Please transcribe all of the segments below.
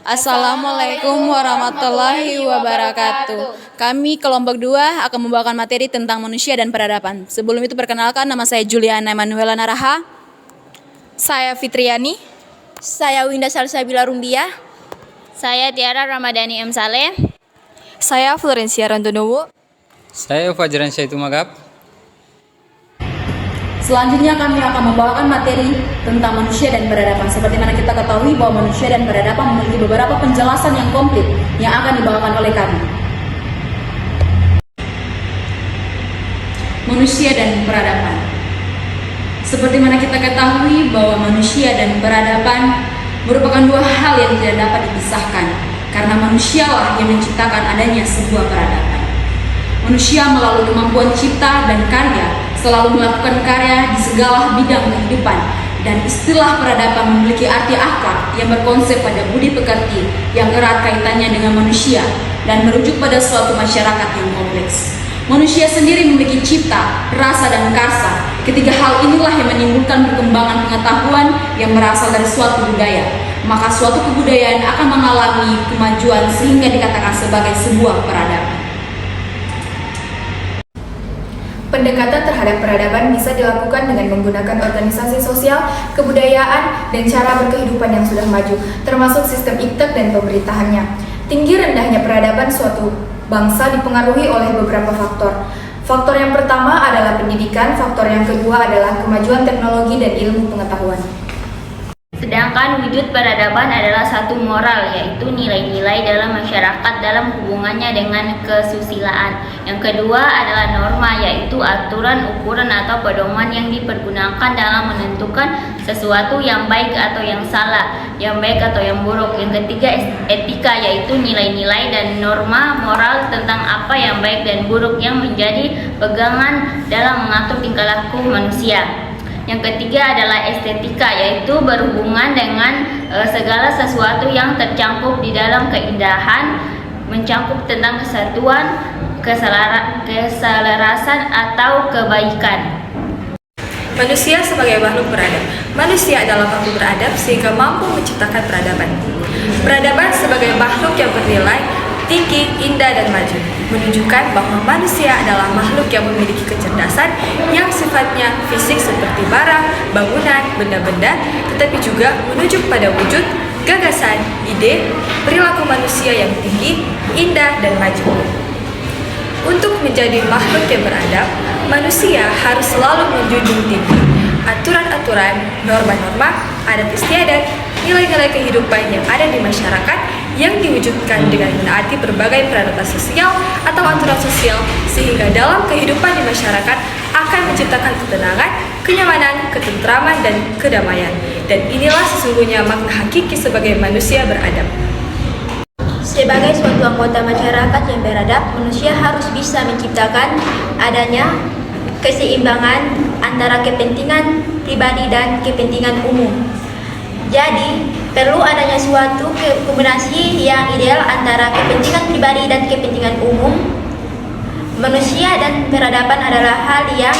Assalamualaikum warahmatullahi wabarakatuh. Kami kelompok 2 akan membawakan materi tentang manusia dan peradaban. Sebelum itu perkenalkan, nama saya Juliana Emanuela Naraha. Saya Fitriani. Saya Winda Salsabila Rumbia. Saya Tiara Ramadhani M. Saleh. Saya Florencia Randonowo. Saya Fajran Syaitu Magab. Selanjutnya kami akan membawakan materi tentang manusia dan peradaban. Seperti mana kita ketahui bahwa manusia dan peradaban memiliki beberapa penjelasan yang komplit yang akan dibawakan oleh kami. Manusia dan peradaban. Seperti mana kita ketahui bahwa manusia dan peradaban merupakan dua hal yang tidak dapat dipisahkan, karena manusialah yang menciptakan adanya sebuah peradaban. Manusia melalui kemampuan cipta dan karya selalu melakukan karya di segala bidang kehidupan, dan istilah peradaban memiliki arti akar yang berkonsep pada budi pekerti yang erat kaitannya dengan manusia dan merujuk pada suatu masyarakat yang kompleks. Manusia sendiri memiliki cipta, rasa, dan karsa. Ketiga hal inilah yang menimbulkan perkembangan pengetahuan yang berasal dari suatu budaya. Maka suatu kebudayaan akan mengalami kemajuan sehingga dikatakan sebagai sebuah peradaban. Pendekatan terhadap peradaban bisa dilakukan dengan menggunakan organisasi sosial, kebudayaan, dan cara berkehidupan yang sudah maju, termasuk sistem iktek dan pemerintahannya. Tinggi rendahnya peradaban suatu bangsa dipengaruhi oleh beberapa faktor. Faktor yang pertama adalah pendidikan, faktor yang kedua adalah kemajuan teknologi dan ilmu pengetahuan. Sedangkan wujud peradaban adalah satu moral, yaitu nilai-nilai dalam masyarakat dalam hubungannya dengan kesusilaan. Yang kedua adalah norma, yaitu aturan, ukuran, atau pedoman yang dipergunakan dalam menentukan sesuatu yang baik atau yang salah, yang baik atau yang buruk. Yang ketiga etika, yaitu nilai-nilai dan norma moral tentang apa yang baik dan buruk yang menjadi pegangan dalam mengatur tingkah laku manusia. Yang ketiga adalah estetika, yaitu berhubungan dengan segala sesuatu yang tercakup di dalam keindahan, mencakup tentang kesatuan, keselarasan atau kebaikan. Manusia sebagai makhluk beradab. Manusia adalah makhluk beradab sehingga mampu menciptakan peradaban. Peradaban sebagai makhluk yang bernilai tinggi, indah, dan maju, menunjukkan bahwa manusia adalah makhluk yang memiliki kecerdasan yang sifatnya fisik seperti barang, bangunan, benda-benda, tetapi juga menunjuk pada wujud, gagasan, ide, perilaku manusia yang tinggi, indah, dan maju. Untuk menjadi makhluk yang beradab, manusia harus selalu menjunjung tinggi aturan-aturan, norma-norma, adat istiadat, nilai-nilai kehidupan yang ada di masyarakat yang diwujudkan dengan menaati berbagai peraturan sosial atau aturan sosial, sehingga dalam kehidupan di masyarakat akan menciptakan ketenangan, kenyamanan, ketentraman, dan kedamaian. Dan inilah sesungguhnya makna hakiki sebagai manusia beradab. Sebagai suatu anggota masyarakat yang beradab, manusia harus bisa menciptakan adanya keseimbangan antara kepentingan pribadi dan kepentingan umum. Jadi, perlu adanya suatu kombinasi yang ideal antara kepentingan pribadi dan kepentingan umum. Manusia dan peradaban adalah hal yang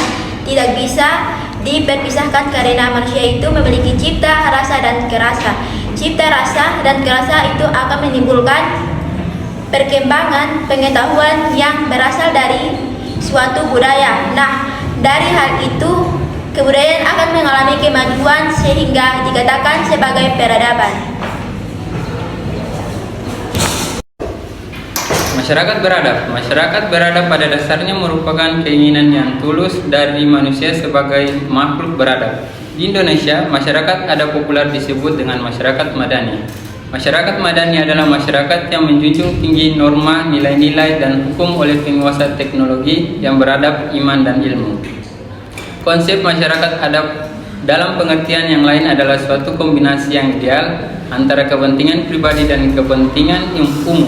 tidak bisa diperpisahkan karena manusia itu memiliki cipta, rasa, dan kerasa. Cipta, rasa, dan kerasa itu akan menimbulkan perkembangan pengetahuan yang berasal dari suatu budaya. Nah, dari hal itu kebudayaan akan mengalami kemajuan sehingga dikatakan sebagai peradaban. Masyarakat beradab. Masyarakat beradab pada dasarnya merupakan keinginan yang tulus dari manusia sebagai makhluk beradab. Di Indonesia, masyarakat adat populer disebut dengan masyarakat madani. Masyarakat madani adalah masyarakat yang menjunjung tinggi norma, nilai-nilai, dan hukum oleh penguasa teknologi yang beradab, iman, dan ilmu. Konsep masyarakat adab dalam pengertian yang lain adalah suatu kombinasi yang ideal antara kepentingan pribadi dan kepentingan umum.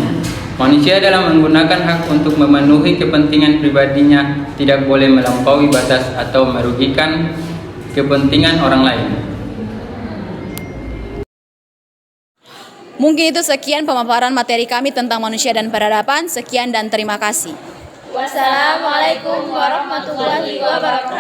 Manusia dalam menggunakan hak untuk memenuhi kepentingan pribadinya tidak boleh melampaui batas atau merugikan kepentingan orang lain. Mungkin itu sekian pemaparan materi kami tentang manusia dan peradaban. Sekian dan terima kasih. Wassalamualaikum warahmatullahi wabarakatuh.